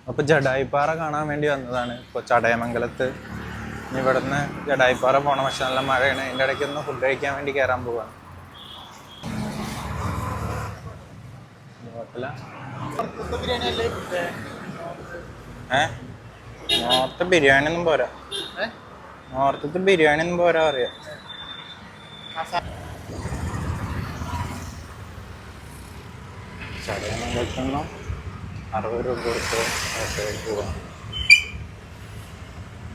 അപ്പോൾ ജഡായിപ്പാറ കാണാൻ വേണ്ടി വന്നതാണ്. ഇപ്പോൾ ചടയമംഗലത്ത് ഇവിടുന്ന് ജഡായിപ്പാറ പോകണം. പക്ഷെ നല്ല മഴയാണ്. അതിൻ്റെ ഇടയ്ക്ക് ഒന്ന് ഫുഡ് കഴിക്കാൻ വേണ്ടി കയറാൻ പോവാണ്. നോർത്ത് ബിരിയാണി ഒന്നും പോരാ. നോർത്തത്തെ ബിരിയാണി ഒന്നും പോരാ അറിയാം. ചടയമംഗലത്തുനിന്നും 60 രൂപ കൊടുത്ത് ഹോട്ടലിൽ പോവാം.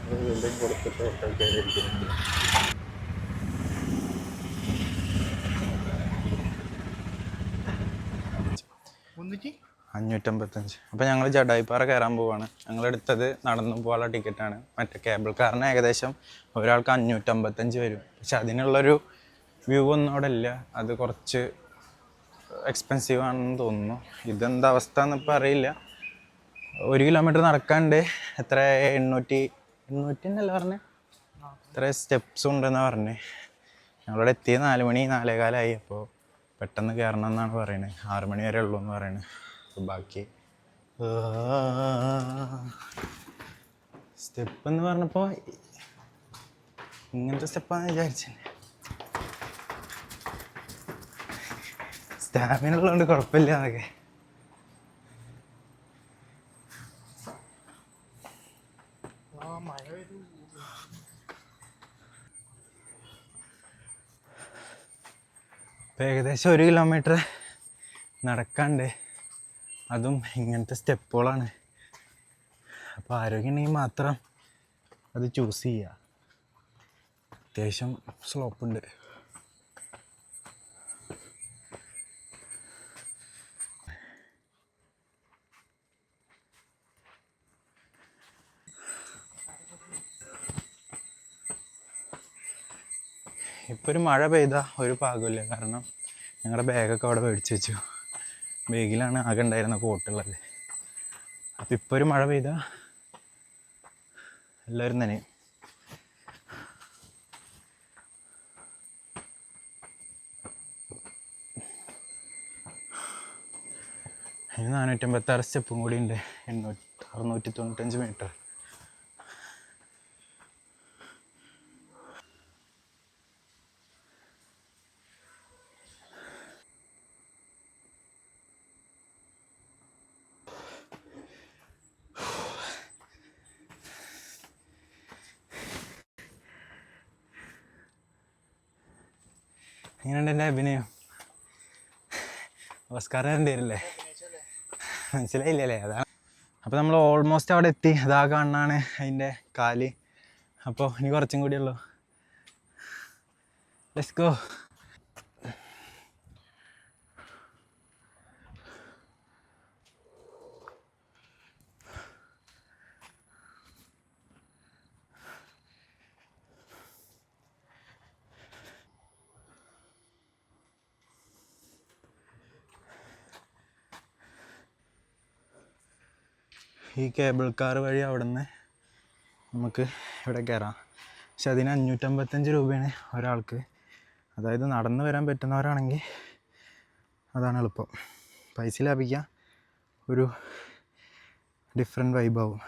60 രൂപയും കൊടുത്തിട്ട് ഹോട്ടൽ കയറിയിരിക്കുന്നുണ്ട്. 555. അപ്പോൾ ഞങ്ങൾ ജഡായിപ്പാറ കയറാൻ പോവാണ്. ഞങ്ങളെടുത്തത് നടന്നു പോകാനുള്ള ടിക്കറ്റാണ്. മറ്റേ കേബിൾ കാറിന് ഏകദേശം ഒരാൾക്ക് 555 വരും. പക്ഷെ അതിനുള്ളൊരു വ്യൂ ഒന്നും അവിടെ ഇല്ല. അത് കുറച്ച് എക്സ്പെൻസീവ് ആണെന്ന് തോന്നുന്നു. ഇതെന്താ അവസ്ഥ എന്നിപ്പോൾ അറിയില്ല. 1 കിലോമീറ്റർ നടക്കാണ്ട് എത്ര 800 എന്നല്ല പറഞ്ഞത്, ഇത്ര സ്റ്റെപ്സ് ഉണ്ടെന്നാണ് പറഞ്ഞത്. ഞങ്ങളിവിടെ എത്തിയത് 4 മണി 4:15 അപ്പോൾ പെട്ടെന്ന് കയറണം എന്നാണ് പറയുന്നത്. 6 മണി വരെ ഉള്ളൂ എന്ന് പറയുന്നത്. അപ്പോൾ ബാക്കി സ്റ്റെപ്പ് എന്ന് പറഞ്ഞപ്പോൾ ഇങ്ങനത്തെ സ്റ്റെപ്പാണെന്ന് വിചാരിച്ചത്. സ്റ്റാമിന ഉള്ളതുകൊണ്ട് കുഴപ്പമില്ല എന്നൊക്കെ. ഇപ്പം ഏകദേശം 1 കിലോമീറ്റർ നടക്കാണ്ട്, അതും ഇങ്ങനത്തെ സ്റ്റെപ്പുകളാണ്. അപ്പോൾ ആരോഗ്യമുണ്ടെങ്കിൽ മാത്രം അത് ചൂസ് ചെയ്യുക. അത്യാവശ്യം സ്ലോപ്പുണ്ട്. ഇപ്പോൾ ഒരു മഴ പെയ്താൽ ഒരു പാകമില്ല. കാരണം ഞങ്ങളുടെ ബാഗൊക്കെ അവിടെ മേടിച്ച് വെച്ചു. ബാഗിലാണ് ആകെ ഉണ്ടായിരുന്ന കോട്ടുള്ളത്. അപ്പോൾ ഇപ്പോൾ ഒരു മഴ പെയ്താൽ എല്ലാവരും തന്നെ. ഇനി 456 സ്റ്റെപ്പും കൂടി ഉണ്ട്. 695 മീറ്റർ. എങ്ങനെയുണ്ട് എൻ്റെ അഭിനയം? ഓസ്കാർ വരില്ലേ? മനസ്സിലായില്ലല്ലേ? അതാണ്. അപ്പോൾ നമ്മൾ ഓൾമോസ്റ്റ് അവിടെ എത്തി. അതാ കാണാനാണ് അതിൻ്റെ കാല്. അപ്പോൾ ഇനി കുറച്ചും കൂടി ഉള്ളൂ. Let's go. ഈ കേബിൾ കാർ വഴി അവിടെ നിന്ന് നമുക്ക് ഇവിടെ കയറാം. പക്ഷെ അതിന് 555 രൂപയാണ് ഒരാൾക്ക്. അതായത് നടന്ന് വരാൻ പറ്റുന്നവരാണെങ്കിൽ അതാണ് എളുപ്പം. പൈസ ലാഭിക്കാം, ഒരു ഡിഫറെൻറ്റ് വൈബാവും.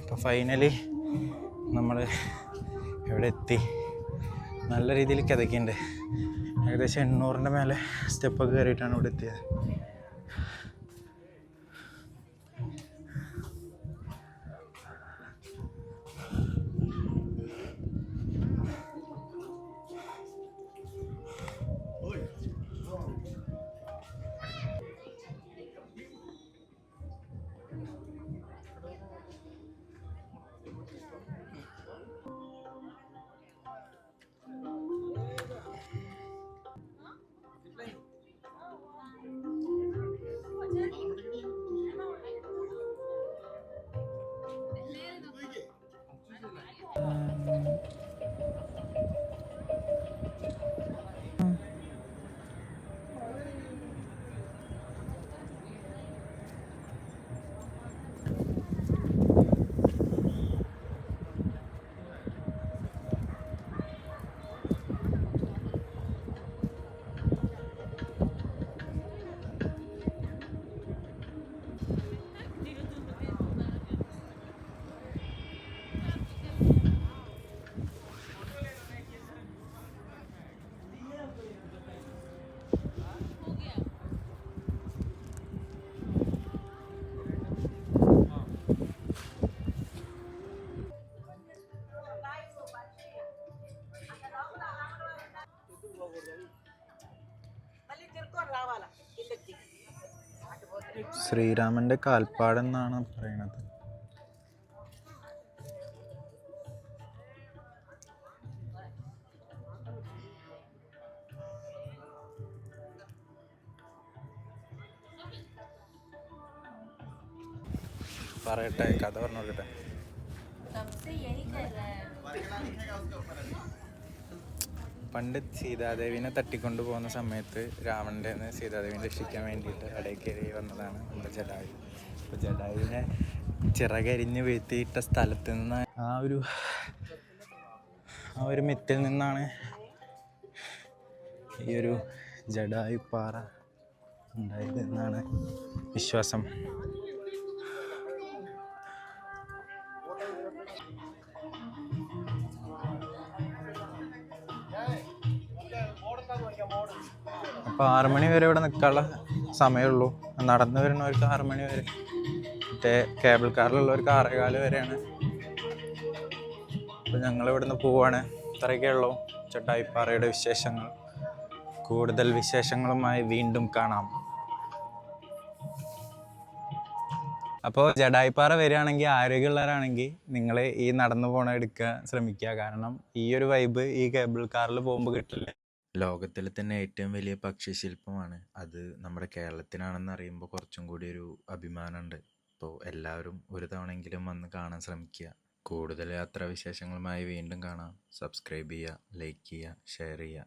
അപ്പോൾ ഫൈനലി നമ്മൾ ഇവിടെ എത്തി. നല്ല രീതിയിൽ കിതയ്ക്കുന്നുണ്ട്. ഏകദേശം 800ൻ്റെ മേലെ സ്റ്റെപ്പൊക്കെ കയറിയിട്ടാണ് ഇവിടെ എത്തിയത്. ശ്രീരാമൻ്റെ കാൽപ്പാടെന്നാണ് പറയണത്. പറയട്ടെ, കഥ പറഞ്ഞു കൊടുക്കട്ടെ. പണ്ട് സീതാദേവിനെ തട്ടിക്കൊണ്ടു പോകുന്ന സമയത്ത് രാവണൻ്റെ നിന്ന് സീതാദേവിനെ രക്ഷിക്കാൻ വേണ്ടിയിട്ട് ഇടയിൽ കയറി വന്നതാണ് നമ്മുടെ ജടായു. അപ്പോൾ ജടായുവിനെ ചിറകരിഞ്ഞ് വീഴ്ത്തിയിട്ട സ്ഥലത്ത് നിന്ന് ആ ഒരു മിത്തിൽ നിന്നാണ് ഈ ഒരു ജടായുപ്പാറ ഉണ്ടായത് എന്നാണ് വിശ്വാസം. അപ്പോൾ 6 മണി വരെ ഇവിടെ നിൽക്കാനുള്ള സമയമുള്ളൂ. നടന്നു വരുന്നവർക്ക് 6 മണി വരെ, മറ്റേ കേബിൾ കാറിലുള്ളവർക്ക് 6:15 വരെയാണ്. അപ്പോൾ ഞങ്ങൾ ഇവിടുന്ന് പോവാണ്. ഇത്രയൊക്കെ ഉള്ളൂ ജടായുപ്പാറയുടെ വിശേഷങ്ങൾ. കൂടുതൽ വിശേഷങ്ങളുമായി വീണ്ടും കാണാം. അപ്പോൾ ജടായുപ്പാറ വരികയാണെങ്കിൽ, ആരോഗ്യമുള്ളവരാണെങ്കിൽ നിങ്ങൾ ഈ നടന്നു പോകണ എടുക്കാൻ ശ്രമിക്കുക. കാരണം ഈ ഒരു വൈബ് ഈ കേബിൾ കാറിൽ പോകുമ്പോൾ കിട്ടില്ല. ലോകത്തിലെ തന്നെ ഏറ്റവും വലിയ പക്ഷിശില്പമാണ് അത്. നമ്മുടെ കേരളത്തിനാണെന്ന് അറിയുമ്പോൾ കുറച്ചും കൂടി ഒരു അഭിമാനമുണ്ട്. അപ്പോൾ എല്ലാവരും ഒരു തവണയെങ്കിലും വന്ന് കാണാൻ ശ്രമിക്കുക. കൂടുതൽ യാത്രാവിശേഷങ്ങളുമായി വീണ്ടും കാണാം. സബ്സ്ക്രൈബ് ചെയ്യുക, ലൈക്ക് ചെയ്യുക, ഷെയർ ചെയ്യുക.